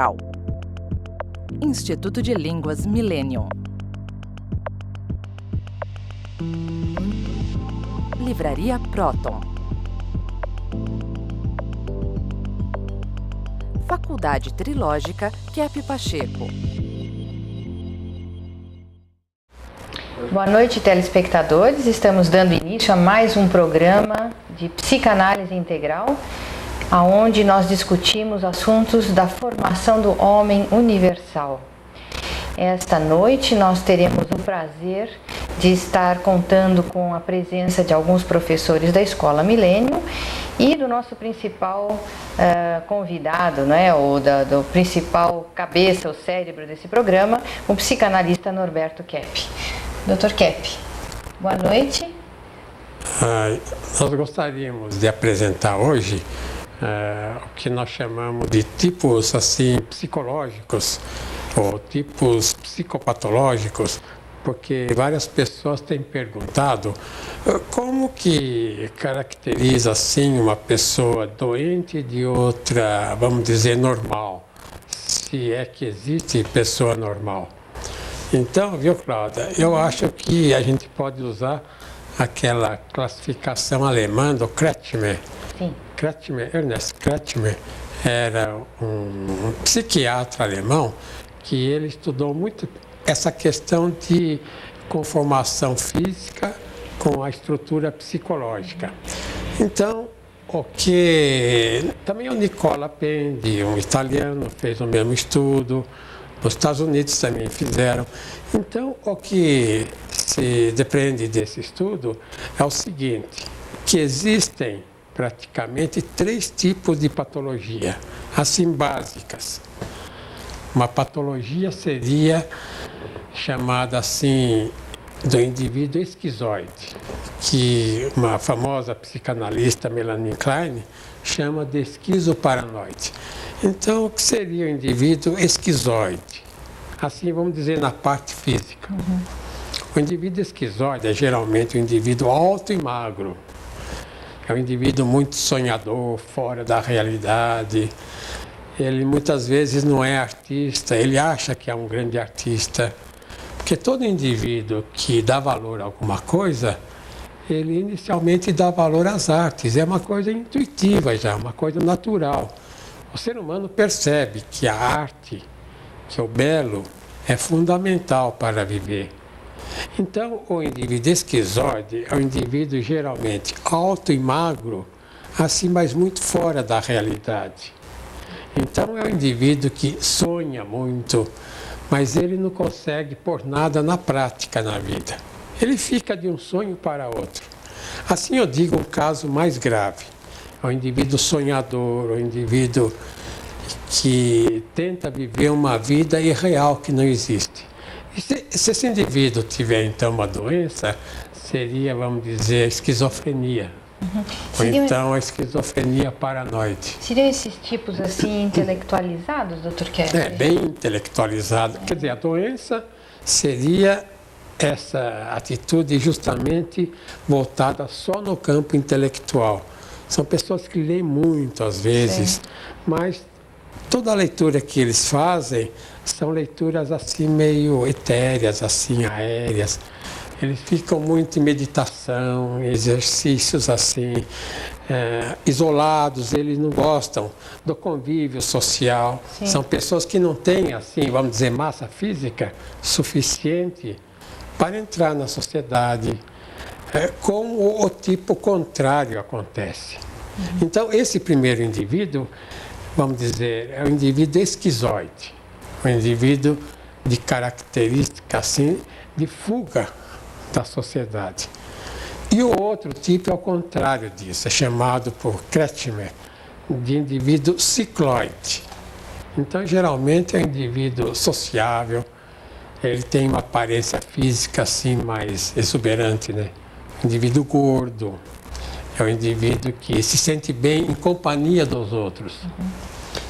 Integral. Instituto de Línguas Millennium. Livraria Próton. Faculdade Trilógica Kepp Pacheco. Boa noite, telespectadores. Estamos dando início a mais um programa de psicanálise integral, onde nós discutimos assuntos da formação do homem universal. Esta noite nós teremos o prazer de estar contando com a presença de alguns professores da Escola Millennium e do nosso principal convidado, do principal cabeça, o cérebro desse programa, o psicanalista Norberto Kepp. Dr. Kepp, boa noite. Nós gostaríamos de apresentar hoje o que nós chamamos de tipos assim, psicológicos ou tipos psicopatológicos, porque várias pessoas têm perguntado como que caracteriza assim uma pessoa doente de outra, vamos dizer, normal, se é que existe pessoa normal. Então, viu, Cláudia, eu acho que a gente pode usar aquela classificação alemã do Kretschmer. Sim. Ernest Kretschmer era um psiquiatra alemão que ele estudou muito essa questão de conformação física com a estrutura psicológica. Então, o que também o Nicola Pendi, um italiano, fez o mesmo estudo. Nos Estados Unidos também fizeram. Então, o que se depende desse estudo é o seguinte, que existem praticamente 3 tipos de patologia, assim básicas. Uma patologia seria chamada assim do indivíduo esquizoide, que uma famosa psicanalista, Melanie Klein, chama de esquizoparanoide. Então, o que seria o indivíduo esquizoide? Assim, vamos dizer, na parte física. O indivíduo esquizoide é geralmente um indivíduo alto e magro. É um indivíduo muito sonhador, fora da realidade. Ele muitas vezes não é artista, ele acha que é um grande artista. Porque todo indivíduo que dá valor a alguma coisa, ele inicialmente dá valor às artes. É uma coisa intuitiva já, uma coisa natural. O ser humano percebe que a arte, que o belo, é fundamental para viver. Então, o indivíduo esquizoide é um indivíduo geralmente alto e magro, assim, mas muito fora da realidade. Então, é um indivíduo que sonha muito, mas ele não consegue pôr nada na prática na vida. Ele fica de um sonho para outro. Assim, eu digo um caso mais grave. É um indivíduo sonhador, um indivíduo que tenta viver uma vida irreal que não existe. E se esse indivíduo tiver, então, uma doença, seria, vamos dizer, esquizofrenia. Ou então a esquizofrenia paranoide. Seriam esses tipos, assim, intelectualizados, Dr. Kepp? É, bem intelectualizado. Quer dizer, a doença seria essa atitude justamente voltada só no campo intelectual. São pessoas que leem muito, às vezes, mas toda a leitura que eles fazem são leituras assim meio etéreas, assim aéreas. Eles ficam muito em meditação, exercícios assim, isolados, eles não gostam do convívio social. Sim. São pessoas que não têm, assim, vamos dizer, massa física suficiente para entrar na sociedade. Como o tipo contrário acontece. Então, esse primeiro indivíduo, vamos dizer, é um indivíduo esquizoide, um indivíduo de característica assim, de fuga da sociedade. E o outro tipo é o contrário disso, é chamado por Kretschmer de indivíduo cicloide. Então, geralmente, é um indivíduo sociável, ele tem uma aparência física assim mais exuberante, né? Indivíduo gordo, é um indivíduo que se sente bem em companhia dos outros.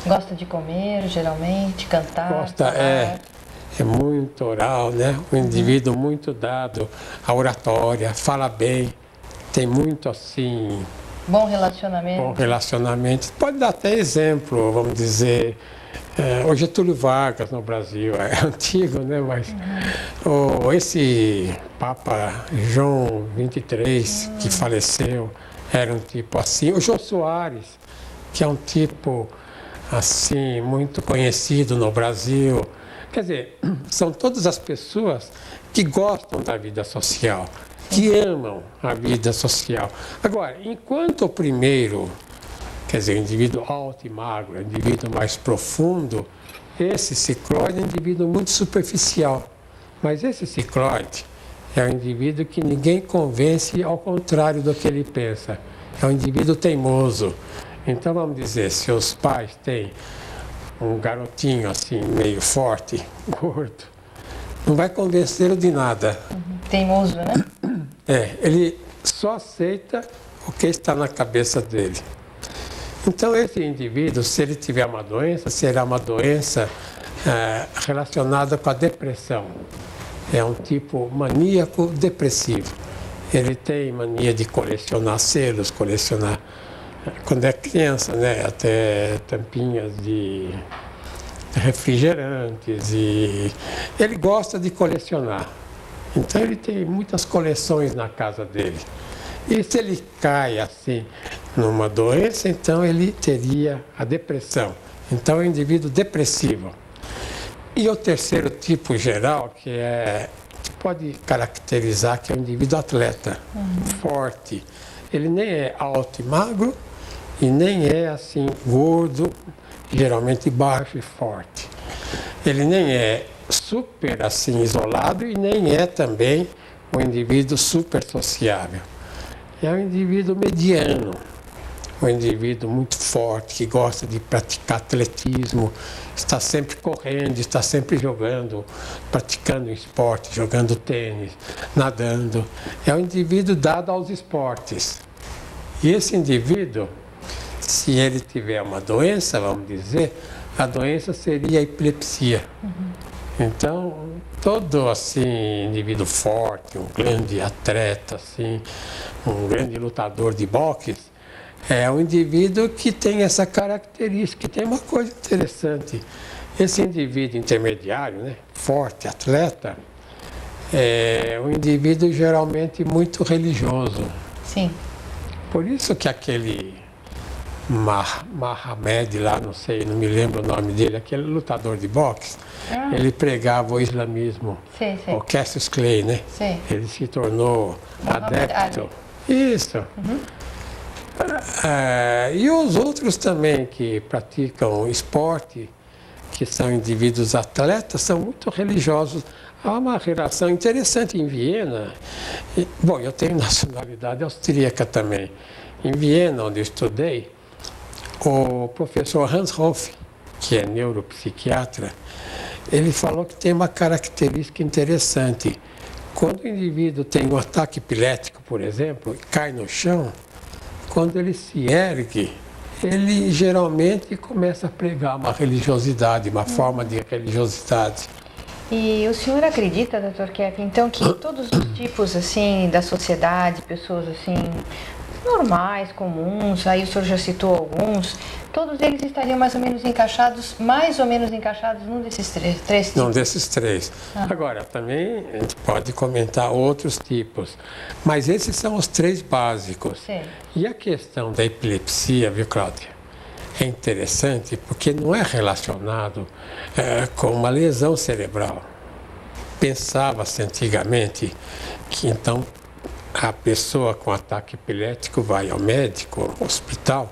Gosta de comer, geralmente, cantar. Gosta, é muito oral, né? Um indivíduo muito dado à oratória, fala bem, tem muito assim... Bom relacionamento. Bom relacionamento. Pode dar até exemplo, vamos dizer, o Getúlio Vargas no Brasil, é antigo, né? Mas esse Papa João XXIII, que faleceu, era um tipo assim. O Jô Soares, que é um tipo assim, muito conhecido no Brasil. Quer dizer, são todas as pessoas que gostam da vida social, que amam a vida social. Agora, enquanto o primeiro, quer dizer, o indivíduo alto e magro, o indivíduo mais profundo, esse cicloide é um indivíduo muito superficial. Mas esse cicloide é um indivíduo que ninguém convence ao contrário do que ele pensa. É um indivíduo teimoso. Então, vamos dizer, se os pais têm um garotinho assim, meio forte, gordo, não vai convencê-lo de nada. Teimoso, né? Ele só aceita o que está na cabeça dele. Então, esse indivíduo, se ele tiver uma doença, será uma doença relacionada com a depressão. É um tipo maníaco depressivo. Ele tem mania de colecionar selos, colecionar, quando é criança, né, até tampinhas de refrigerantes. E ele gosta de colecionar. Então, ele tem muitas coleções na casa dele. E se ele cai assim numa doença, então ele teria a depressão. Então é um indivíduo depressivo. E o terceiro tipo geral, que pode caracterizar que é um indivíduo atleta, forte. Ele nem é alto e magro e nem é assim gordo, geralmente baixo e forte. Ele nem é super assim isolado e nem é também um indivíduo super sociável. É um indivíduo mediano, um indivíduo muito forte, que gosta de praticar atletismo, está sempre correndo, está sempre jogando, praticando esporte, jogando tênis, nadando. É um indivíduo dado aos esportes. E esse indivíduo, se ele tiver uma doença, vamos dizer, a doença seria a epilepsia. Então, todo assim, indivíduo forte, um grande atleta, assim, um grande lutador de boxe, é um indivíduo que tem essa característica. Tem uma coisa interessante, esse indivíduo intermediário, né, forte, atleta, é um indivíduo geralmente muito religioso. Sim. Por isso que aquele Mohamed lá, não me lembro o nome dele, aquele lutador de boxe, ele pregava o islamismo, o Cassius Clay, né? Sim. Ele se tornou adepto. Isso. E os outros também que praticam esporte, que são indivíduos atletas, são muito religiosos. Há uma relação interessante em Viena. Bom, eu tenho nacionalidade austríaca também. Em Viena, onde eu estudei, o professor Hans Hoff, que é neuropsiquiatra, ele falou que tem uma característica interessante. Quando o indivíduo tem um ataque epilético, por exemplo, e cai no chão, quando ele se ergue, ele geralmente começa a pregar uma religiosidade, uma forma de religiosidade. E o senhor acredita, Dr. Kepp, então, que todos os tipos assim da sociedade, pessoas assim normais, comuns, aí o senhor já citou alguns, todos eles estariam mais ou menos encaixados num desses três tipos? Num desses três. Agora, também a gente pode comentar outros tipos, mas esses são os três básicos. Sim. E a questão da epilepsia, viu, Cláudia? É interessante porque não é relacionado com uma lesão cerebral. Pensava-se antigamente que então a pessoa com ataque epilético vai ao médico, ao hospital,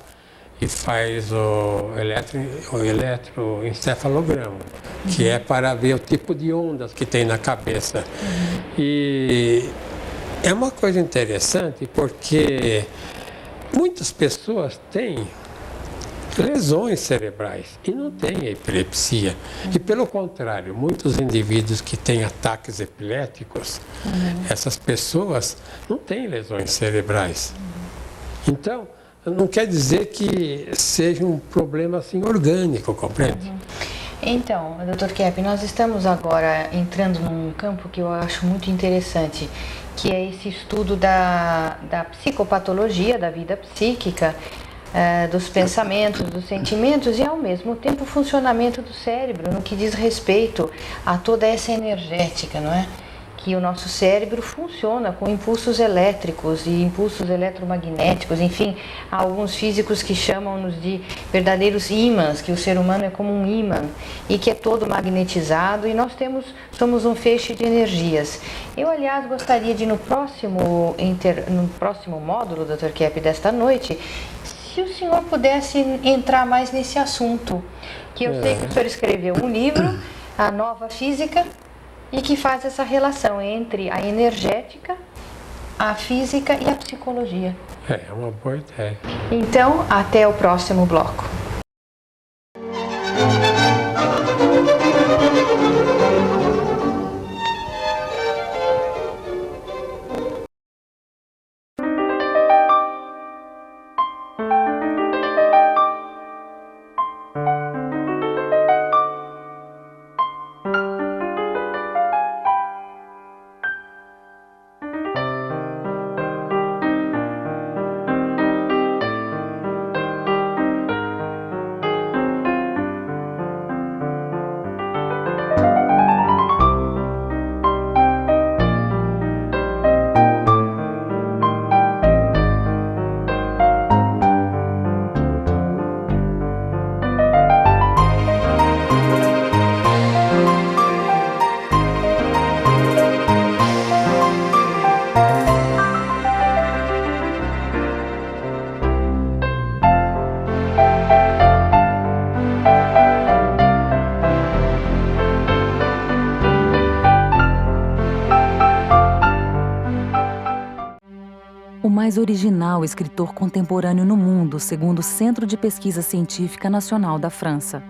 e faz o eletroencefalograma, que é para ver o tipo de ondas que tem na cabeça. E é uma coisa interessante porque muitas pessoas têm lesões cerebrais e não têm epilepsia. E pelo contrário, muitos indivíduos que têm ataques epiléticos, essas pessoas não têm lesões cerebrais. Então, não quer dizer que seja um problema assim orgânico, compreende? Então, Dr. Kepp, nós estamos agora entrando num campo que eu acho muito interessante, que é esse estudo da psicopatologia, da vida psíquica, dos pensamentos, dos sentimentos e ao mesmo tempo o funcionamento do cérebro no que diz respeito a toda essa energética, não é? Que o nosso cérebro funciona com impulsos elétricos e impulsos eletromagnéticos, enfim, há alguns físicos que chamam-nos de verdadeiros ímãs, que o ser humano é como um ímã e que é todo magnetizado e nós somos um feixe de energias. Eu, aliás, gostaria de no próximo módulo, Dr. Kepp, desta noite, se o senhor pudesse entrar mais nesse assunto, que eu sei que o senhor escreveu um livro, A Nova Física, e que faz essa relação entre a energética, a física e a psicologia. É uma boa ideia. Então, até o próximo bloco. O mais original escritor contemporâneo no mundo, segundo o Centro de Pesquisa Científica Nacional da França.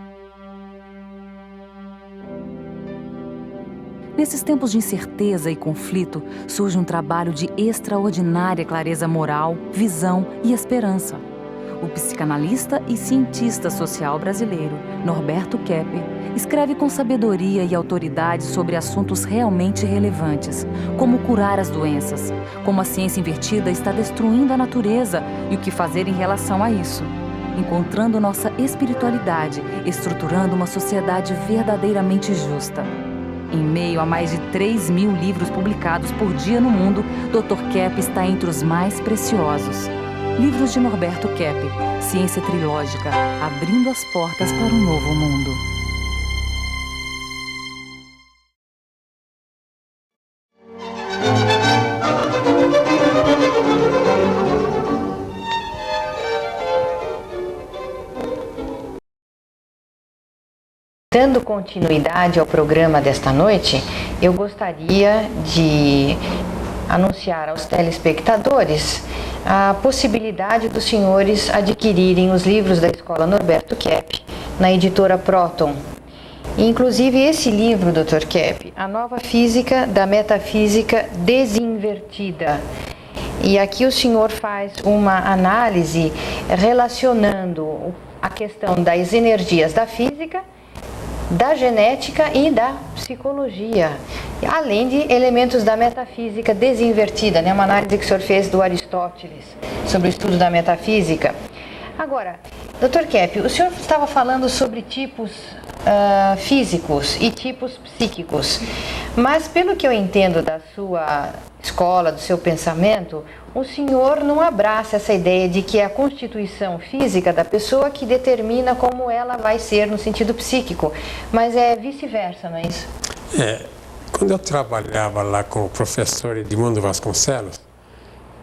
Nesses tempos de incerteza e conflito, surge um trabalho de extraordinária clareza moral, visão e esperança. O psicanalista e cientista social brasileiro, Norberto Kepp, escreve com sabedoria e autoridade sobre assuntos realmente relevantes, como curar as doenças, como a ciência invertida está destruindo a natureza e o que fazer em relação a isso, encontrando nossa espiritualidade, estruturando uma sociedade verdadeiramente justa. Em meio a mais de 3.000 livros publicados por dia no mundo, Dr. Kepp está entre os mais preciosos. Livros de Norberto Kepp, Ciência Trilógica, abrindo as portas para um novo mundo. Dando continuidade ao programa desta noite, eu gostaria de anunciar aos telespectadores a possibilidade dos senhores adquirirem os livros da Escola Norberto Kepp na editora Proton. Inclusive esse livro, Dr. Kepp, A Nova Física da Metafísica Desinvertida. E aqui o senhor faz uma análise relacionando a questão das energias da física, da genética e da psicologia, além de elementos da metafísica desinvertida, né? Uma análise que o senhor fez do Aristóteles sobre o estudo da metafísica. Agora, Dr. Kepp, o senhor estava falando sobre tipos físicos e tipos psíquicos, mas pelo que eu entendo da sua escola, do seu pensamento, o senhor não abraça essa ideia de que é a constituição física da pessoa que determina como ela vai ser no sentido psíquico, mas é vice-versa, não é isso? Quando eu trabalhava lá com o professor Edmundo Vasconcelos,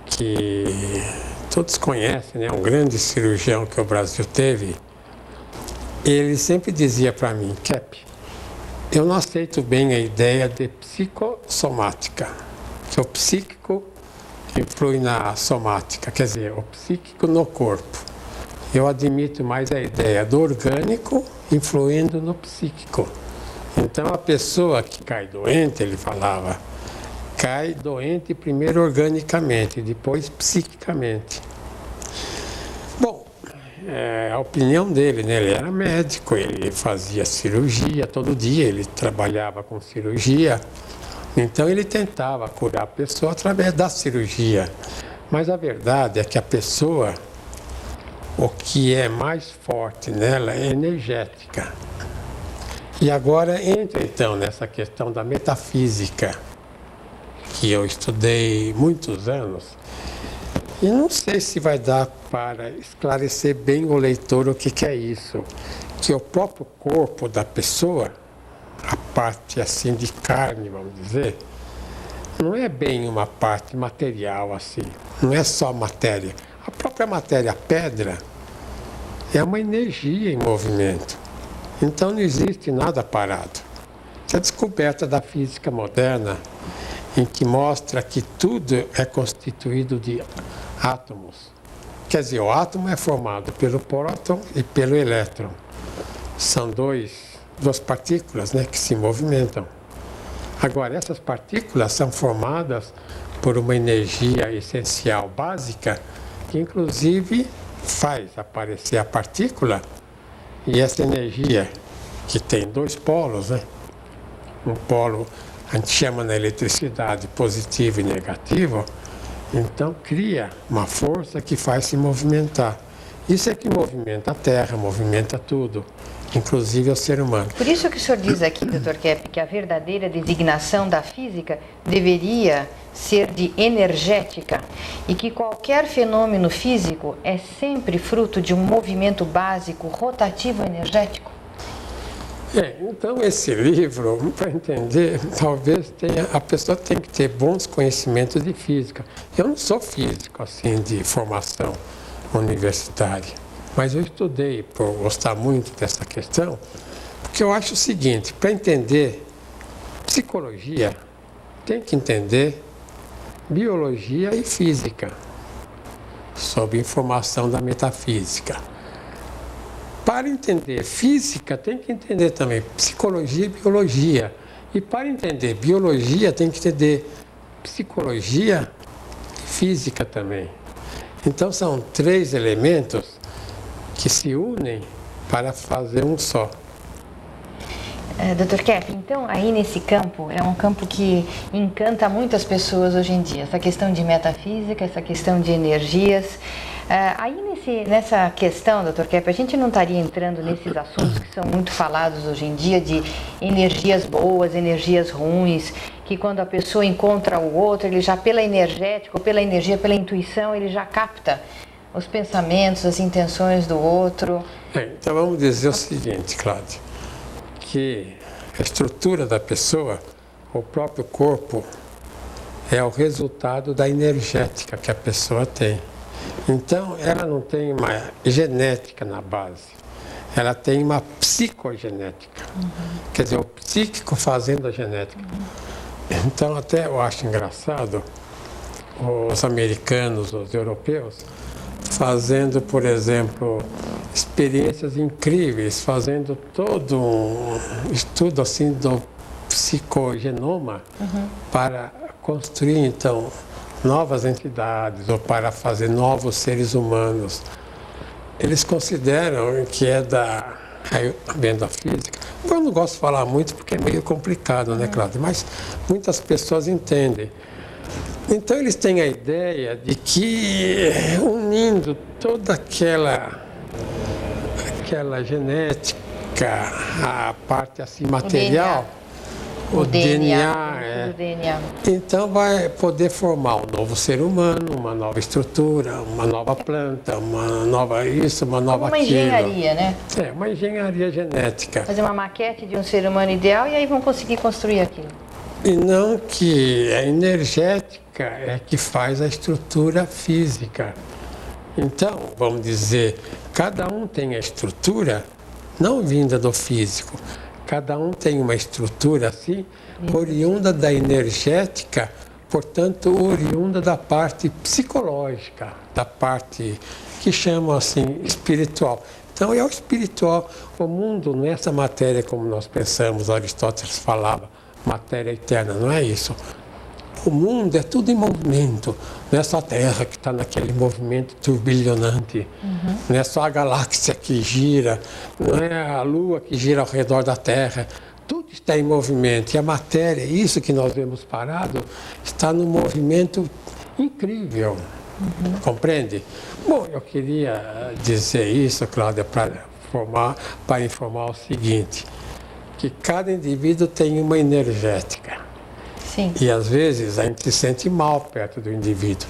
que todos conhecem, né, um grande cirurgião que o Brasil teve, ele sempre dizia para mim, Kepp, eu não aceito bem a ideia de psicossomática, que o psíquico influi na somática, quer dizer, o psíquico no corpo. Eu admito mais a ideia do orgânico influindo no psíquico. Então a pessoa que cai doente, ele falava, cai doente primeiro organicamente, depois psiquicamente. Bom, a opinião dele, né? Ele era médico, ele fazia cirurgia todo dia, ele trabalhava com cirurgia. Então ele tentava curar a pessoa através da cirurgia. Mas a verdade é que a pessoa, o que é mais forte nela é energética. E agora entra então nessa questão da metafísica, que eu estudei muitos anos, e não sei se vai dar para esclarecer bem o leitor o que é isso, que o próprio corpo da pessoa, a parte assim de carne, vamos dizer, não é bem uma parte material assim, não é só matéria. A própria matéria pedra é uma energia em movimento. Então não existe nada parado. Essa descoberta da física moderna, em que mostra que tudo é constituído de átomos. Quer dizer, o átomo é formado pelo próton e pelo elétron. São duas partículas, né, que se movimentam. Agora, essas partículas são formadas por uma energia essencial básica, que inclusive faz aparecer a partícula, e essa energia, que tem dois polos, né? Um polo a gente chama na eletricidade positivo e negativo, então cria uma força que faz se movimentar. Isso é que movimenta a Terra, movimenta tudo, inclusive o ser humano. Por isso que o senhor diz aqui, Dr. Kepp, que a verdadeira designação da física deveria ser de energética e que qualquer fenômeno físico é sempre fruto de um movimento básico rotativo energético? Então esse livro, para entender, talvez a pessoa tem que ter bons conhecimentos de física. Eu não sou físico assim de formação universitária, mas eu estudei por gostar muito dessa questão, porque eu acho o seguinte: para entender psicologia, tem que entender biologia e física, sob informação da metafísica. Para entender física, tem que entender também psicologia e biologia. E para entender biologia, tem que entender psicologia e física também. Então, são três elementos que se unem para fazer um só. Dr. Kepp, então aí nesse campo, é um campo que encanta muitas pessoas hoje em dia, essa questão de metafísica, essa questão de energias. Aí nessa questão, Dr. Kepp, a gente não estaria entrando nesses assuntos que são muito falados hoje em dia, de energias boas, energias ruins, que quando a pessoa encontra o outro, ele já pela energética, pela energia, pela intuição, ele já capta os pensamentos, as intenções do outro. Então vamos dizer o seguinte, Cláudia, que a estrutura da pessoa, o próprio corpo, é o resultado da energética que a pessoa tem. Então, ela não tem uma genética na base, ela tem uma psicogenética. Quer dizer, o psíquico fazendo a genética. Então, até eu acho engraçado os americanos, os europeus, fazendo, por exemplo, experiências incríveis, fazendo todo um estudo assim do psicogenoma para construir, então, novas entidades ou para fazer novos seres humanos. Eles consideram que é da física. Eu não gosto de falar muito porque é meio complicado, né, Cláudia? Mas muitas pessoas entendem. Então eles têm a ideia de que unindo toda aquela genética, a parte assim material, o DNA. Então vai poder formar um novo ser humano, uma nova estrutura, uma nova planta, uma nova isso, uma nova aquilo. Uma engenharia, né? Uma engenharia genética. Fazer uma maquete de um ser humano ideal e aí vão conseguir construir aquilo. E não que a energética é que faz a estrutura física. Então, vamos dizer, cada um tem a estrutura não vinda do físico. Cada um tem uma estrutura assim, oriunda da energética, portanto, oriunda da parte psicológica, da parte que chamam assim espiritual. Então, é o espiritual. O mundo não é essa matéria como nós pensamos, Aristóteles falava, matéria eterna, não é isso. O mundo é tudo em movimento, não é só a Terra que está naquele movimento turbilhonante, não é só a galáxia que gira, não é a Lua que gira ao redor da Terra, tudo está em movimento. E a matéria, isso que nós vemos parado, está num movimento incrível. Compreende? Bom, eu queria dizer isso, Cláudia, para informar o seguinte, que cada indivíduo tem uma energética. Sim. E às vezes a gente se sente mal perto do indivíduo.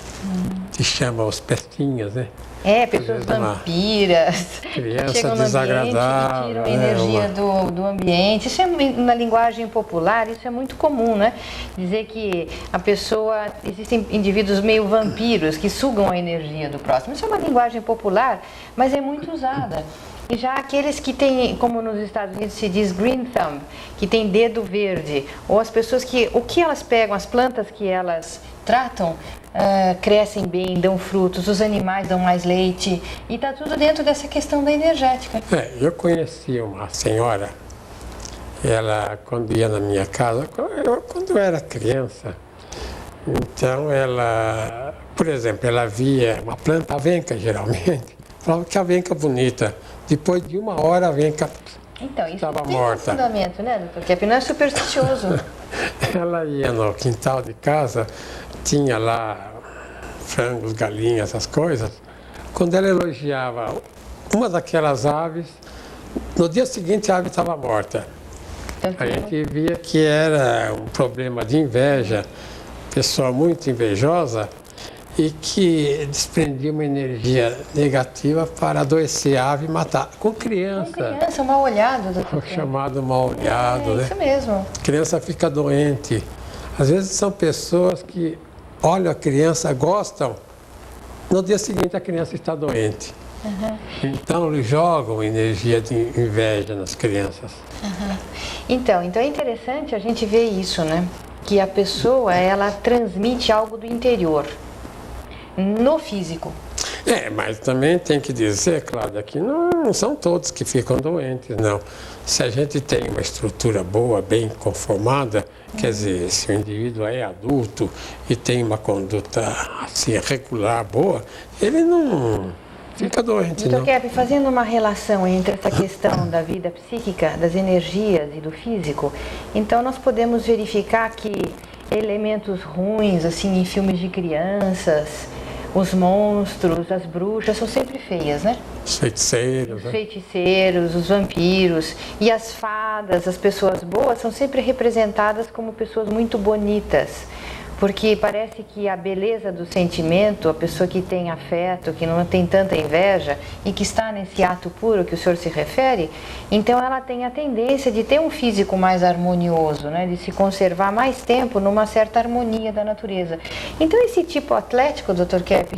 Te chama os pestinhas, né? Pessoas vampiras, criança chegam no desagradável, ambiente e tiram a energia do ambiente. Isso é, na linguagem popular, isso é muito comum, né? Dizer que a pessoa, existem indivíduos meio vampiros que sugam a energia do próximo. Isso é uma linguagem popular, mas é muito usada. E já aqueles que têm, como nos Estados Unidos se diz green thumb, que tem dedo verde, ou as pessoas que, o que elas pegam, as plantas que elas tratam, crescem bem, dão frutos, os animais dão mais leite, e está tudo dentro dessa questão da energética. Eu conheci uma senhora, ela, quando ia na minha casa, quando eu era criança, então ela, por exemplo, ela via uma planta avenca, geralmente, falava que avenca bonita. Depois de 1 hora a avenca então, isso estava tem morta. Um fundamento, né, doutor? Que não é supersticioso. Ela ia no quintal de casa, tinha lá frangos, galinhas, essas coisas. Quando ela elogiava uma daquelas aves, no dia seguinte a ave estava morta. A gente via que era um problema de inveja, pessoa muito invejosa, e que desprendia uma energia negativa para adoecer a ave e matar. Com criança. Com criança, mal olhado, doutor. O chamado mal olhado, né? Isso mesmo. A criança fica doente. Às vezes são pessoas que olham a criança, gostam, no dia seguinte a criança está doente. Então eles jogam energia de inveja nas crianças. Então é interessante a gente ver isso, né? Que a pessoa, ela transmite algo do interior. No físico. Mas também tem que dizer, Cláudia, que não são todos que ficam doentes, não. Se a gente tem uma estrutura boa, bem conformada, quer dizer, se o indivíduo é adulto e tem uma conduta assim, regular, boa, ele não fica doente, não. Dr. Kepp, fazendo uma relação entre essa questão da vida psíquica, das energias e do físico, então nós podemos verificar que elementos ruins, assim, em filmes de crianças, os monstros, as bruxas são sempre feias, né? Os feiticeiros, os feiticeiros, os vampiros e as fadas, as pessoas boas são sempre representadas como pessoas muito bonitas, porque parece que a beleza do sentimento, a pessoa que tem afeto, que não tem tanta inveja e que está nesse ato puro que o senhor se refere, então ela tem a tendência de ter um físico mais harmonioso, né? De se conservar mais tempo numa certa harmonia da natureza. Então esse tipo atlético, Dr. Kepp,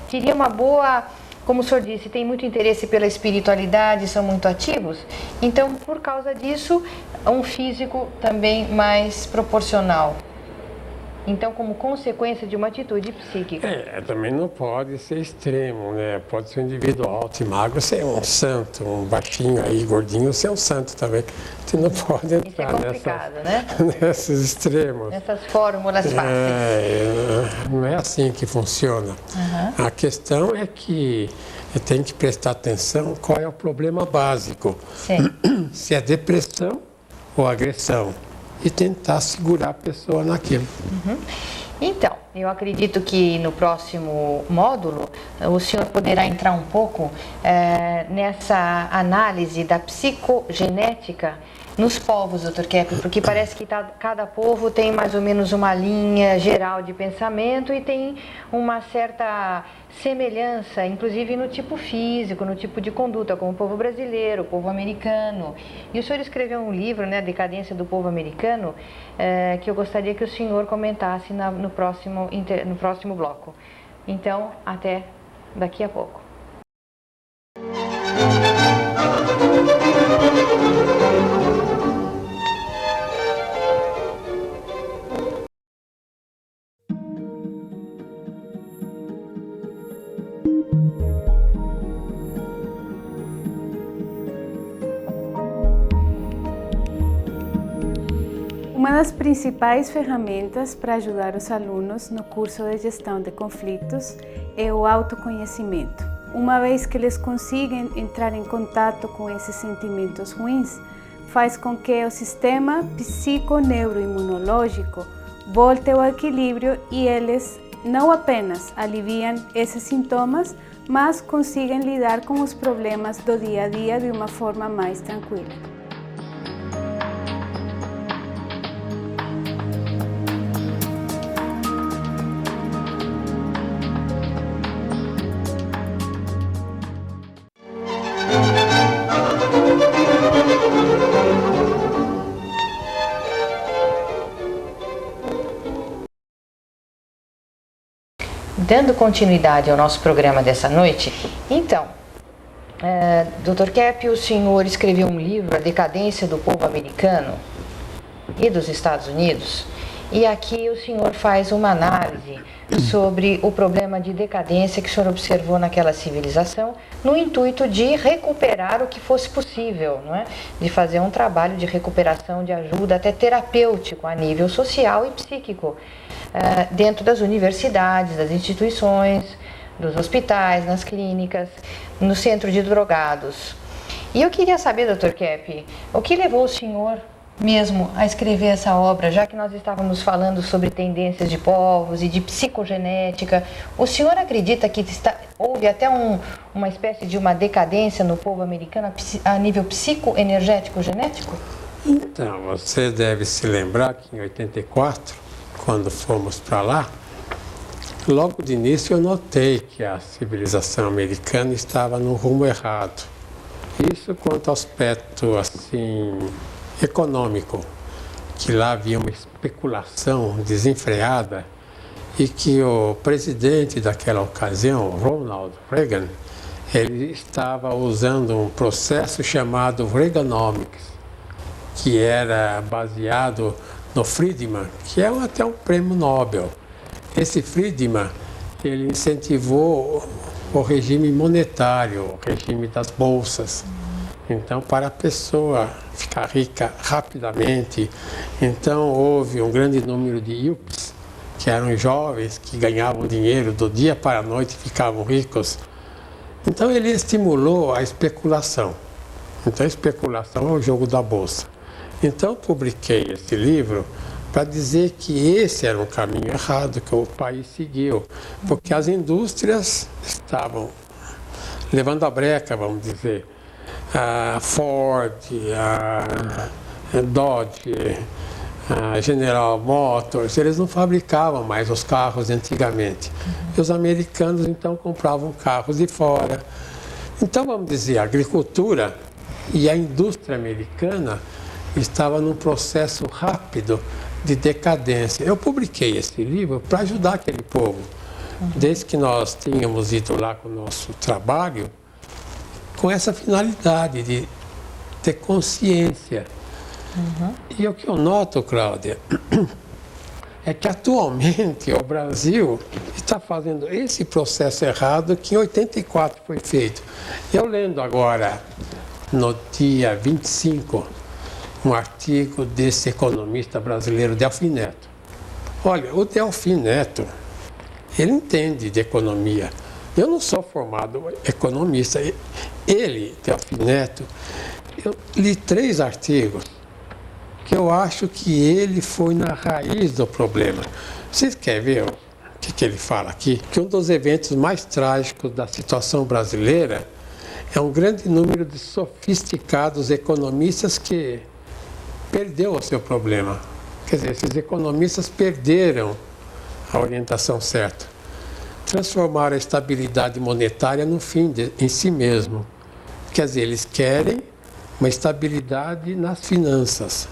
teria uma boa, como o senhor disse, tem muito interesse pela espiritualidade, são muito ativos, então por causa disso, um físico também mais proporcional. Então, como consequência de uma atitude psíquica. Também não pode ser extremo, né? Pode ser um indivíduo alto e magro ser um santo, um baixinho aí, gordinho, ser um santo também. Você não pode entrar nesses extremos. Nessas fórmulas fáceis. Não é assim que funciona. A questão é que tem que prestar atenção qual é o problema básico. Sim. Se é depressão ou agressão. E tentar segurar a pessoa naquilo. Então, eu acredito que no próximo módulo o senhor poderá entrar um pouco nessa análise da psicogenética nos povos, Dr. Kepp, porque parece que cada povo tem mais ou menos uma linha geral de pensamento e tem uma certa semelhança, inclusive no tipo físico, no tipo de conduta, como o povo brasileiro, o povo americano. E o senhor escreveu um livro, né, Decadência do Povo Americano, que eu gostaria que o senhor comentasse no próximo bloco. Então, até daqui a pouco. Uma das principais ferramentas para ajudar os alunos no curso de gestão de conflitos é o autoconhecimento. Uma vez que eles consigam entrar em contato com esses sentimentos ruins, faz com que o sistema psiconeuroimunológico volte ao equilíbrio e eles não apenas aliviam esses sintomas, mas conseguem lidar com os problemas do dia a dia de uma forma mais tranquila. Dando continuidade ao nosso programa dessa noite, então, Dr. Kepp, o senhor escreveu um livro, A Decadência do Povo Americano e dos Estados Unidos, e aqui o senhor faz uma análise sobre o problema de decadência que o senhor observou naquela civilização, no intuito de recuperar o que fosse possível, não é? De fazer um trabalho de recuperação, de ajuda, até terapêutico a nível social e psíquico, dentro das universidades, das instituições, dos hospitais, nas clínicas, no centro de drogados. E eu queria saber, Dr. Kepp, o que levou o senhor mesmo a escrever essa obra, já que nós estávamos falando sobre tendências de povos e de psicogenética. O senhor acredita que houve até uma espécie de uma decadência no povo americano a nível psicoenergético genético? Então, você deve se lembrar que em 84, quando fomos para lá, logo de início eu notei que a civilização americana estava no rumo errado. Isso quanto ao aspecto assim econômico, que lá havia uma especulação desenfreada e que o presidente daquela ocasião, Ronald Reagan, ele estava usando um processo chamado Reaganomics, que era baseado no Friedman, que é até um prêmio Nobel. Esse Friedman, ele incentivou o regime monetário, o regime das bolsas. Então, para a pessoa ficar rica rapidamente, então houve um grande número de yuppies, que eram jovens que ganhavam dinheiro do dia para a noite e ficavam ricos. Então, ele estimulou a especulação. Então, a especulação é o jogo da bolsa. Então, publiquei esse livro para dizer que esse era um caminho errado que o país seguiu, porque as indústrias estavam levando a breca, vamos dizer. A Ford, a Dodge, a General Motors, eles não fabricavam mais os carros antigamente. E os americanos, então, compravam carros de fora. Então, vamos dizer, a agricultura e a indústria americana estava num processo rápido de decadência. Eu publiquei esse livro para ajudar aquele povo. Desde que nós tínhamos ido lá com o nosso trabalho, com essa finalidade de ter consciência. E o que eu noto, Cláudia, é que atualmente o Brasil está fazendo esse processo errado que em 84 foi feito. Eu lendo agora, no dia 25, um artigo desse economista brasileiro, Delfim Neto. Olha, o Delfim Neto, ele entende de economia. Eu não sou formado economista. Ele, Delfim Neto, eu li 3 artigos que eu acho que ele foi na raiz do problema. Vocês querem ver o que ele fala aqui? Que um dos eventos mais trágicos da situação brasileira é um grande número de sofisticados economistas que perdeu o seu problema. Quer dizer, esses economistas perderam a orientação certa. Transformaram a estabilidade monetária no fim em si mesmo. Quer dizer, eles querem uma estabilidade nas finanças.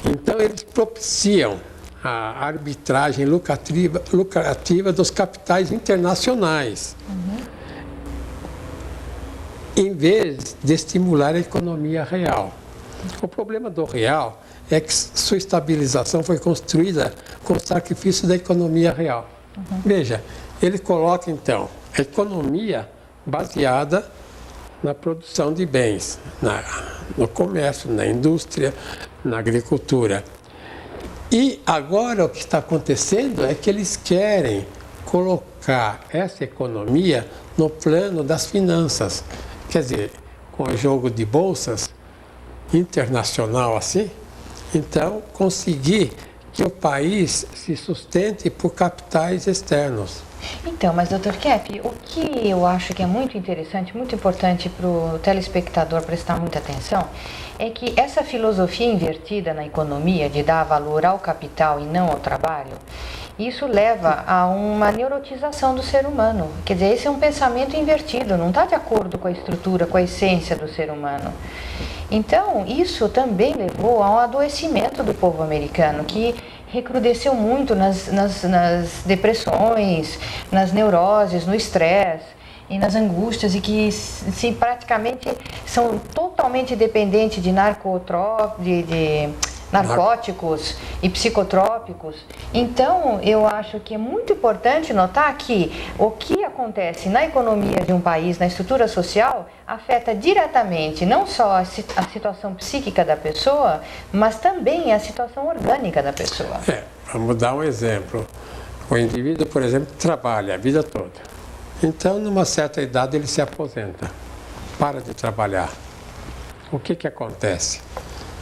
Então, eles propiciam a arbitragem lucrativa dos capitais internacionais, em vez de estimular a economia real. O problema do real é que sua estabilização foi construída com o sacrifício da economia real. Veja, ele coloca, então, a economia baseada na produção de bens, no comércio, na indústria, na agricultura. E agora o que está acontecendo é que eles querem colocar essa economia no plano das finanças. Quer dizer, com o jogo de bolsas internacional assim, então conseguir que o país se sustente por capitais externos. Então, mas Dr. Kepp, o que eu acho que é muito interessante, muito importante para o telespectador prestar muita atenção, é que essa filosofia invertida na economia de dar valor ao capital e não ao trabalho, isso leva a uma neurotização do ser humano. Quer dizer, esse é um pensamento invertido, não está de acordo com a estrutura, com a essência do ser humano. Então, isso também levou a um adoecimento do povo americano, que recrudesceu muito nas depressões, nas neuroses, no estresse e nas angústias, e que se praticamente são totalmente dependentes de narcóticos e psicotrópicos. Então, eu acho que é muito importante notar que o que acontece na economia de um país, na estrutura social, afeta diretamente não só a situação psíquica da pessoa, mas também a situação orgânica da pessoa. Vamos dar um exemplo. O indivíduo, por exemplo, trabalha a vida toda. Então, numa certa idade, ele se aposenta, para de trabalhar. O que acontece?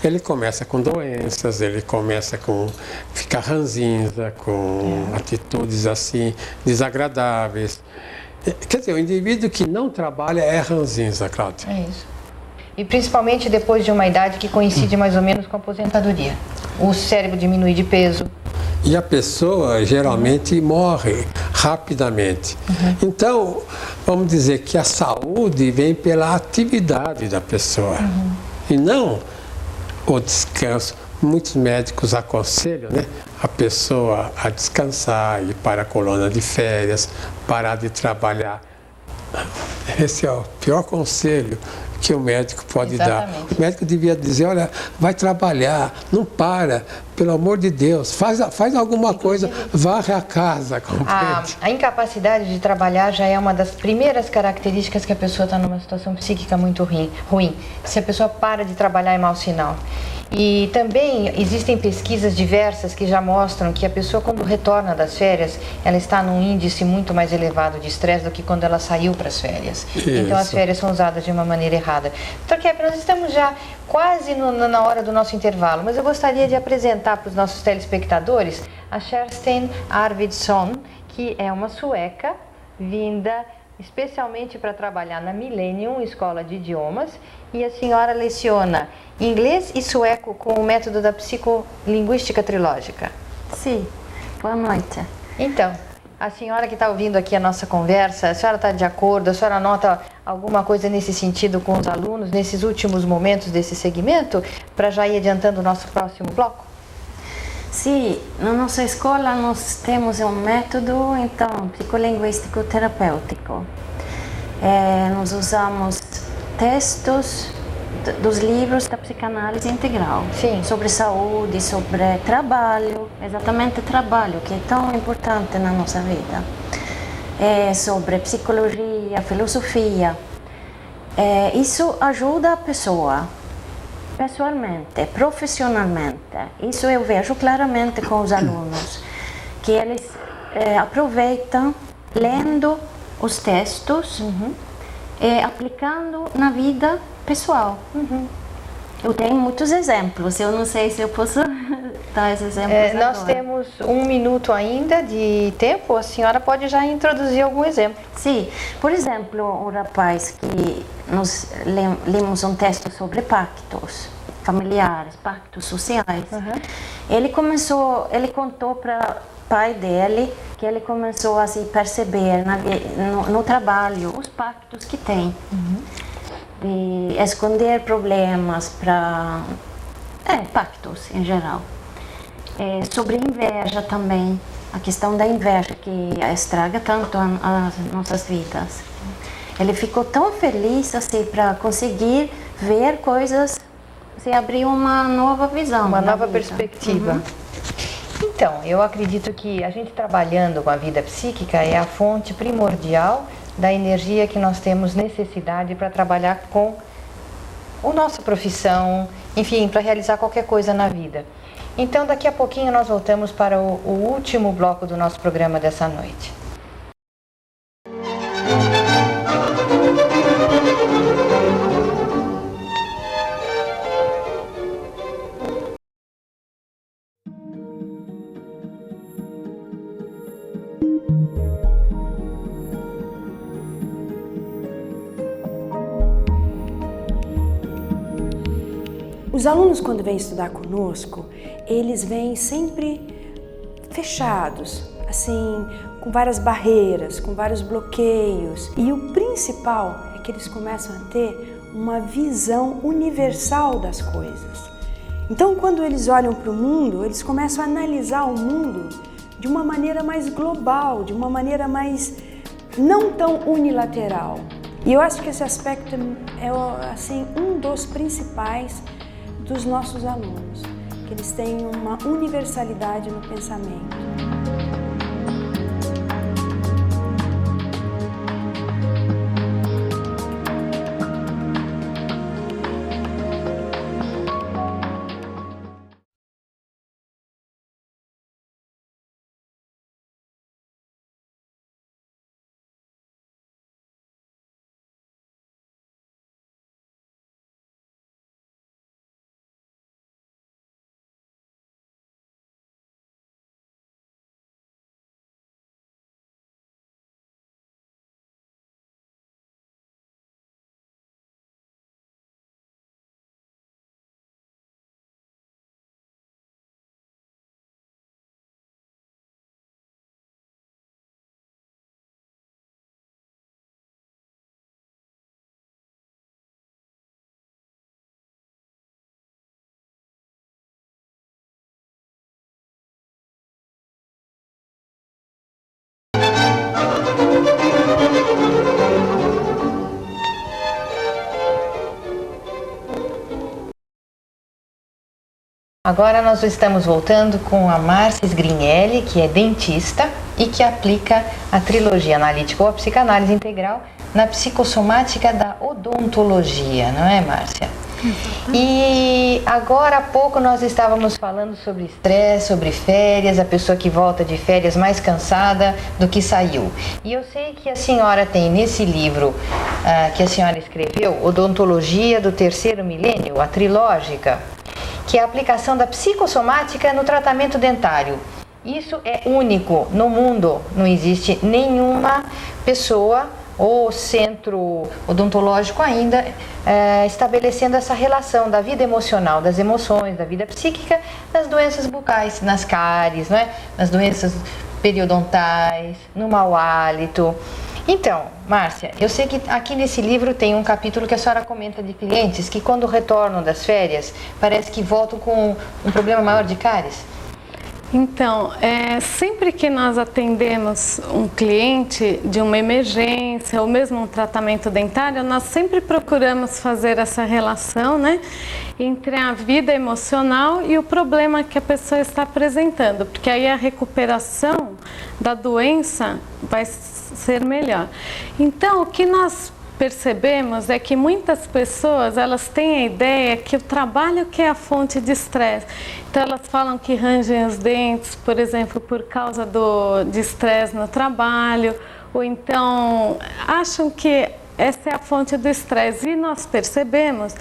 Ele começa com doenças, ele começa com ficar ranzinza, com atitudes assim desagradáveis. Quer dizer, o indivíduo que não trabalha é ranzinza, Cláudia. É isso. E principalmente depois de uma idade que coincide mais ou menos com a aposentadoria. O cérebro diminui de peso. E a pessoa geralmente morre rapidamente. Então, vamos dizer que a saúde vem pela atividade da pessoa. E não o descanso. Muitos médicos aconselham, né, a pessoa a descansar, ir para a colônia de férias, parar de trabalhar. Esse é o pior conselho que o médico pode dar. O médico devia dizer, olha, vai trabalhar, não para, pelo amor de Deus, faz alguma coisa, varre a casa, compreende? A incapacidade de trabalhar já é uma das primeiras características que a pessoa está numa situação psíquica muito ruim. Se a pessoa para de trabalhar é mau sinal. E também existem pesquisas diversas que já mostram que a pessoa, quando retorna das férias, ela está num índice muito mais elevado de estresse do que quando ela saiu para as férias. Isso. Então as férias são usadas de uma maneira errada. Dr. Kepp, nós estamos já quase na hora do nosso intervalo, mas eu gostaria de apresentar para os nossos telespectadores a Kerstin Arvidsson, que é uma sueca vinda especialmente para trabalhar na Millennium Escola de Idiomas, e a senhora leciona inglês e sueco com o método da psicolinguística trilógica. Sim, boa noite. Então, a senhora que está ouvindo aqui a nossa conversa, a senhora está de acordo? A senhora nota alguma coisa nesse sentido com os alunos, nesses últimos momentos desse segmento, para já ir adiantando o nosso próximo bloco? Sim, na nossa escola nós temos um método, então, psicolinguístico terapêutico. Nós usamos textos dos livros da psicanálise integral. Sim. Sobre saúde, sobre trabalho, exatamente trabalho, que é tão importante na nossa vida. Sobre psicologia, filosofia. Isso ajuda a pessoa, pessoalmente, profissionalmente. Isso eu vejo claramente com os alunos, que eles aproveitam lendo os textos e aplicando na vida pessoal. Eu tenho muitos exemplos, eu não sei se eu posso dar esses exemplos Nós agora. temos 1 minuto ainda de tempo, a senhora pode já introduzir algum exemplo. Sim, por exemplo, um rapaz que nós lemos um texto sobre pactos familiares, pactos sociais. Ele contou para o pai dele que ele começou a se perceber no trabalho os pactos que tem. De esconder problemas para pactos em geral. Sobre inveja também, a questão da inveja que estraga tanto as nossas vidas. Ele ficou tão feliz assim para conseguir ver coisas, se abrir uma nova visão, Uma nova vida. perspectiva. Então, eu acredito que a gente trabalhando com a vida psíquica é a fonte primordial da energia que nós temos necessidade para trabalhar com a nossa profissão, enfim, para realizar qualquer coisa na vida. Então, daqui a pouquinho nós voltamos para o último bloco do nosso programa dessa noite. Os alunos, quando vêm estudar conosco, eles vêm sempre fechados, assim, com várias barreiras, com vários bloqueios. E o principal é que eles começam a ter uma visão universal das coisas. Então, quando eles olham para o mundo, eles começam a analisar o mundo de uma maneira mais global, de uma maneira mais não tão unilateral. E eu acho que esse aspecto é assim, um dos principais dos nossos alunos, que eles têm uma universalidade no pensamento. Agora nós estamos voltando com a Márcia Sgrinelli, que é dentista e que aplica a trilogia analítica ou a psicanálise integral na psicossomática da odontologia, não é, Márcia? E agora há pouco nós estávamos falando sobre estresse, sobre férias, a pessoa que volta de férias mais cansada do que saiu. E eu sei que a senhora tem nesse livro que a senhora escreveu, Odontologia do Terceiro Milênio, a trilógica, que é a aplicação da psicossomática no tratamento dentário. Isso é único no mundo, não existe nenhuma pessoa ou centro odontológico ainda estabelecendo essa relação da vida emocional, das emoções, da vida psíquica, das doenças bucais, nas cáries, não é? Nas doenças periodontais, no mau hálito. Então, Márcia, eu sei que aqui nesse livro tem um capítulo que a senhora comenta de clientes que quando retornam das férias, parece que voltam com um problema maior de cáries. Então, sempre que nós atendemos um cliente de uma emergência ou mesmo um tratamento dentário, nós sempre procuramos fazer essa relação, né, entre a vida emocional e o problema que a pessoa está apresentando, porque aí a recuperação da doença vai ser melhor. Então, o que nós percebemos é que muitas pessoas, elas têm a ideia que o trabalho que é a fonte de estresse. Então elas falam que rangem os dentes, por exemplo, por causa de estresse no trabalho, ou então acham que essa é a fonte do estresse. E nós percebemos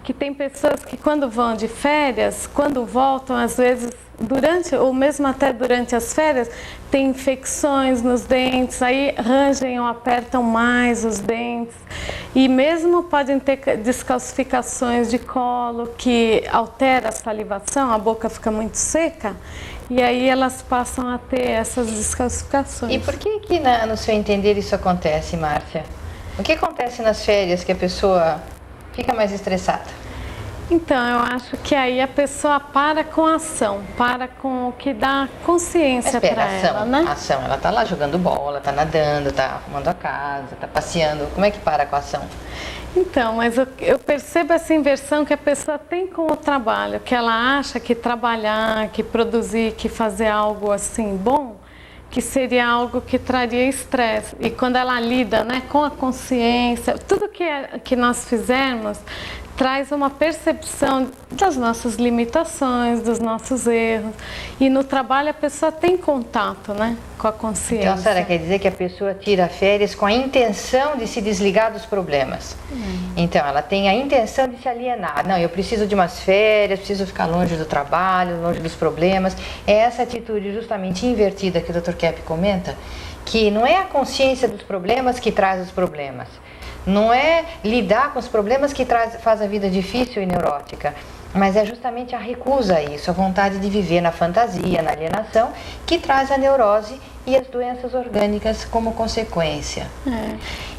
que tem pessoas que quando vão de férias, quando voltam, às vezes durante ou mesmo até durante as férias, tem infecções nos dentes, aí rangem ou apertam mais os dentes e mesmo podem ter descalcificações de colo que altera a salivação, a boca fica muito seca e aí elas passam a ter essas descalcificações. E por que no seu entender isso acontece, Márcia? O que acontece nas férias que a pessoa fica mais estressada? Então, eu acho que aí a pessoa para com a ação, para com o que dá consciência para ela, né? A ação, ela tá lá jogando bola, tá nadando, tá arrumando a casa, tá passeando. Como é que para com a ação? Então, mas eu percebo essa inversão que a pessoa tem com o trabalho, que ela acha que trabalhar, que produzir, que fazer algo assim bom, que seria algo que traria estresse. E quando ela lida, né, com a consciência, tudo que nós fizermos traz uma percepção das nossas limitações, dos nossos erros. E no trabalho a pessoa tem contato, né, com a consciência. Então a senhora quer dizer que a pessoa tira férias com a intenção de se desligar dos problemas. Então ela tem a intenção de se alienar. Não, eu preciso de umas férias, preciso ficar longe do trabalho, longe dos problemas. É essa atitude justamente invertida que o Dr. Kepp comenta, que não é a consciência dos problemas que traz os problemas. Não é lidar com os problemas que faz a vida difícil e neurótica. Mas é justamente a recusa a isso, a vontade de viver na fantasia, na alienação, que traz a neurose e as doenças orgânicas como consequência.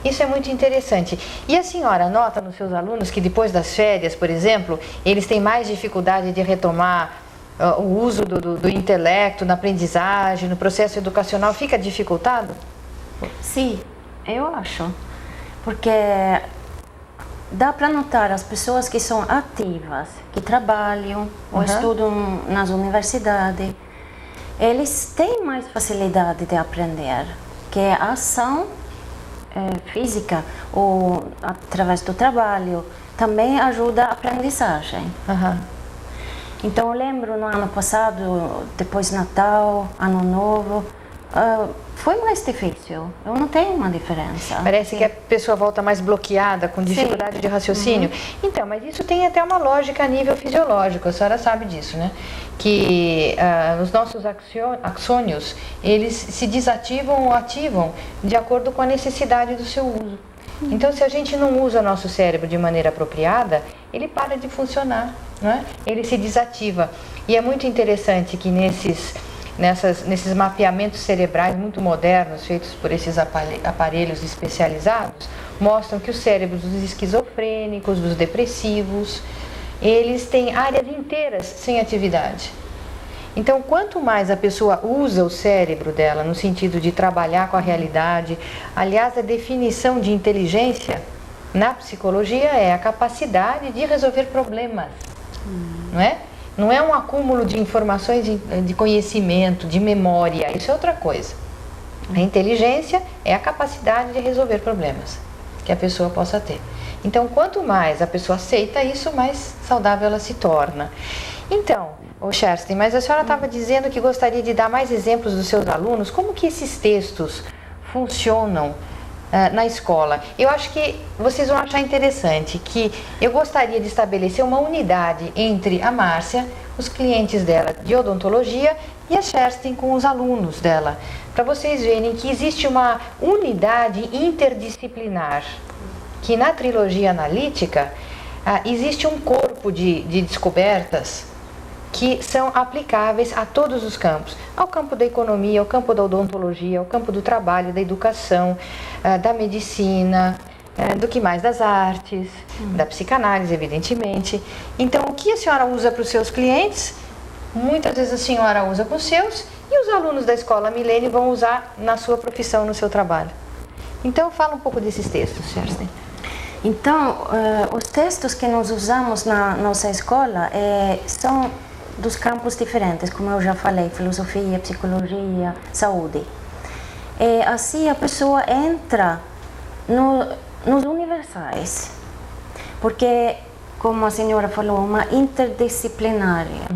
Isso é muito interessante. E a senhora nota nos seus alunos que depois das férias, por exemplo, eles têm mais dificuldade de retomar o uso do intelecto na aprendizagem, no processo educacional? Fica dificultado? Sim, eu acho. Porque dá para notar as pessoas que são ativas, que trabalham ou estudam nas universidades, eles têm mais facilidade de aprender, que a ação física ou através do trabalho também ajuda a aprendizagem. Então eu lembro no ano passado, depois de Natal, Ano Novo, foi mais difícil. Eu não tenho uma diferença. Parece que a pessoa volta mais bloqueada, com dificuldade de raciocínio. Então, mas isso tem até uma lógica a nível fisiológico, a senhora sabe disso, né? Que os nossos axônios, eles se desativam ou ativam de acordo com a necessidade do seu uso. Então, se a gente não usa nosso cérebro de maneira apropriada, ele para de funcionar, né? Ele se desativa. E é muito interessante que nesses mapeamentos cerebrais muito modernos, feitos por esses aparelhos especializados, mostram que os cérebros dos esquizofrênicos, dos depressivos, eles têm áreas inteiras sem atividade. Então, quanto mais a pessoa usa o cérebro dela no sentido de trabalhar com a realidade, aliás, a definição de inteligência na psicologia é a capacidade de resolver problemas, não é? Não é um acúmulo de informações, de conhecimento, de memória, isso é outra coisa. A inteligência é a capacidade de resolver problemas que a pessoa possa ter. Então, quanto mais a pessoa aceita isso, mais saudável ela se torna. Então, Kerstin, mas a senhora estava dizendo que gostaria de dar mais exemplos dos seus alunos. Como que esses textos funcionam na escola? Eu acho que vocês vão achar interessante que eu gostaria de estabelecer uma unidade entre a Márcia, os clientes dela de odontologia, e a Kerstin com os alunos dela, para vocês verem que existe uma unidade interdisciplinar, que na trilogia analítica existe um corpo de descobertas que são aplicáveis a todos os campos, ao campo da economia, ao campo da odontologia, ao campo do trabalho, da educação, da medicina, do que mais, das artes, da psicanálise, evidentemente. Então, o que a senhora usa para os seus clientes, muitas vezes a senhora usa para os seus, e os alunos da Escola Milênio vão usar na sua profissão, no seu trabalho. Então, fala um pouco desses textos, Kerstin. Então, os textos que nós usamos na nossa escola são dos campos diferentes, como eu já falei, filosofia, psicologia, saúde. Assim a pessoa entra nos universais, porque, como a senhora falou, uma interdisciplinária.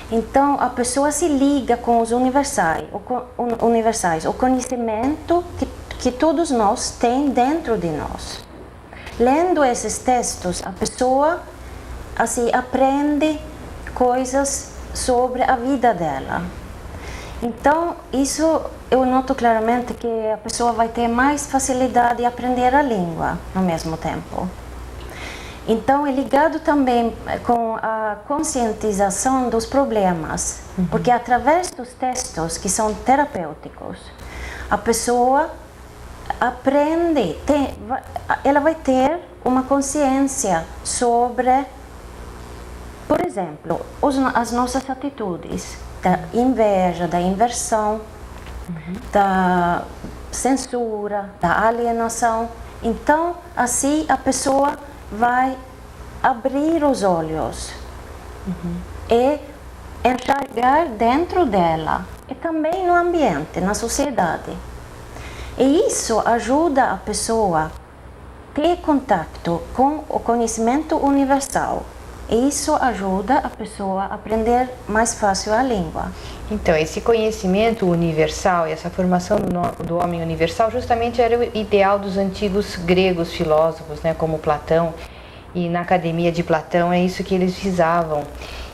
Então a pessoa se liga com os universais, o conhecimento que todos nós temos dentro de nós. Lendo esses textos, a pessoa assim aprende coisas sobre a vida dela. Então, isso eu noto claramente que a pessoa vai ter mais facilidade de aprender a língua ao mesmo tempo. Então, é ligado também com a conscientização dos problemas, porque através dos textos que são terapêuticos, a pessoa aprende, ela vai ter uma consciência sobre, por exemplo, as nossas atitudes, da inveja, da inversão, da censura, da alienação. Então, assim a pessoa vai abrir os olhos e enxergar dentro dela e também no ambiente, na sociedade. E isso ajuda a pessoa a ter contato com o conhecimento universal. E isso ajuda a pessoa a aprender mais fácil a língua. Então, esse conhecimento universal e essa formação do homem universal justamente era o ideal dos antigos gregos filósofos, né, como Platão. E na academia de Platão é isso que eles visavam.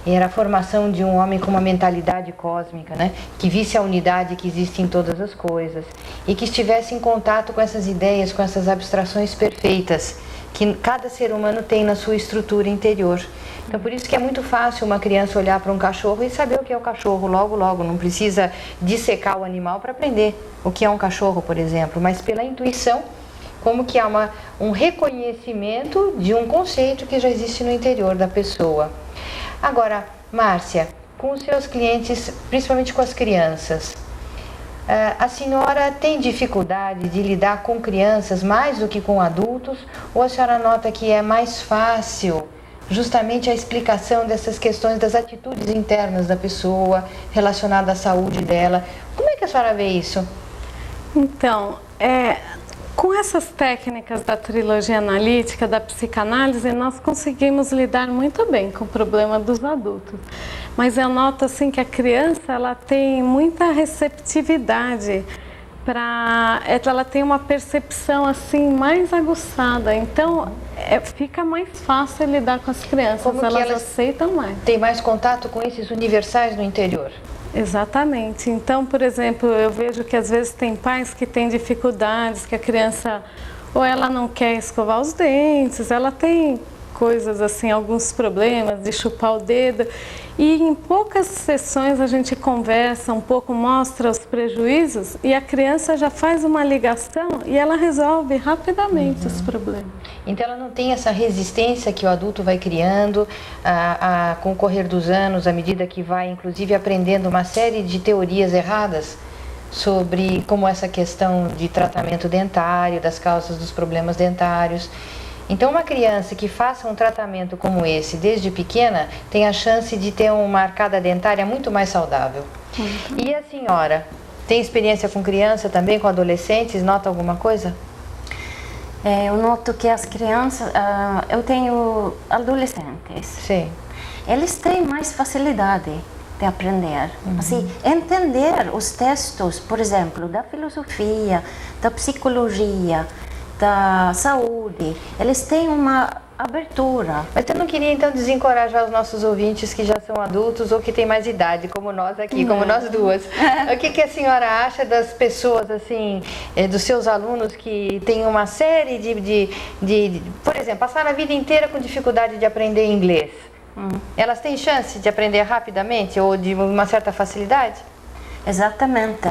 Era a formação de um homem com uma mentalidade cósmica, né, que visse a unidade que existe em todas as coisas e que estivesse em contato com essas ideias, com essas abstrações perfeitas que cada ser humano tem na sua estrutura interior. Então, por isso que é muito fácil uma criança olhar para um cachorro e saber o que é o cachorro logo, logo. Não precisa dissecar o animal para aprender o que é um cachorro, por exemplo, mas pela intuição, como que há um reconhecimento de um conceito que já existe no interior da pessoa. Agora, Márcia, com os seus clientes, principalmente com as crianças, a senhora tem dificuldade de lidar com crianças mais do que com adultos, ou a senhora nota que é mais fácil justamente a explicação dessas questões das atitudes internas da pessoa, relacionada à saúde dela? Como é que a senhora vê isso? Então, com essas técnicas da trilogia analítica, da psicanálise, nós conseguimos lidar muito bem com o problema dos adultos. Mas eu noto assim que a criança ela tem muita receptividade, ela tem uma percepção assim mais aguçada. Então fica mais fácil lidar com as crianças, Como elas aceitam mais. Tem mais contato com esses universais no interior? Exatamente. Então, por exemplo, eu vejo que às vezes tem pais que têm dificuldades, que a criança ou ela não quer escovar os dentes, ela tem coisas assim, alguns problemas de chupar o dedo. E em poucas sessões a gente conversa um pouco, mostra os prejuízos e a criança já faz uma ligação e ela resolve rapidamente os problemas. Então ela não tem essa resistência que o adulto vai criando com o correr dos anos, à medida que vai inclusive aprendendo uma série de teorias erradas sobre como essa questão de tratamento dentário, das causas dos problemas dentários. Então uma criança que faça um tratamento como esse desde pequena tem a chance de ter uma arcada dentária muito mais saudável. E a senhora tem experiência com criança também, com adolescentes? Nota alguma coisa? Eu noto que as crianças, eu tenho adolescentes. Sim. Eles têm mais facilidade de aprender, assim, entender os textos, por exemplo, da filosofia, da psicologia, da saúde. Eles têm uma abertura. Mas eu não queria então desencorajar os nossos ouvintes que já são adultos ou que têm mais idade, como nós aqui, como nós duas. O que a senhora acha das pessoas, assim, dos seus alunos que têm uma série de, por exemplo, passaram a vida inteira com dificuldade de aprender inglês? Elas têm chance de aprender rapidamente ou de uma certa facilidade? Exatamente.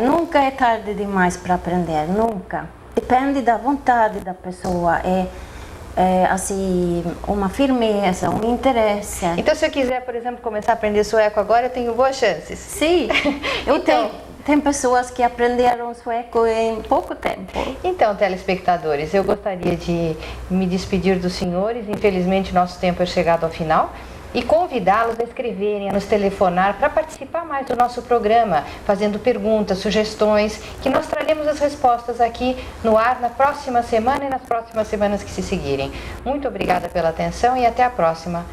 Nunca é tarde demais para aprender, nunca. Depende da vontade da pessoa, assim, uma firmeza, um interesse. Então, se eu quiser, por exemplo, começar a aprender sueco agora, eu tenho boas chances? Sim, tem pessoas que aprenderam sueco em pouco tempo. Então, telespectadores, eu gostaria de me despedir dos senhores, infelizmente nosso tempo é chegado ao final, e convidá-los a escreverem, a nos telefonar para participar mais do nosso programa, fazendo perguntas, sugestões, que nós traremos as respostas aqui no ar na próxima semana e nas próximas semanas que se seguirem. Muito obrigada pela atenção e até a próxima.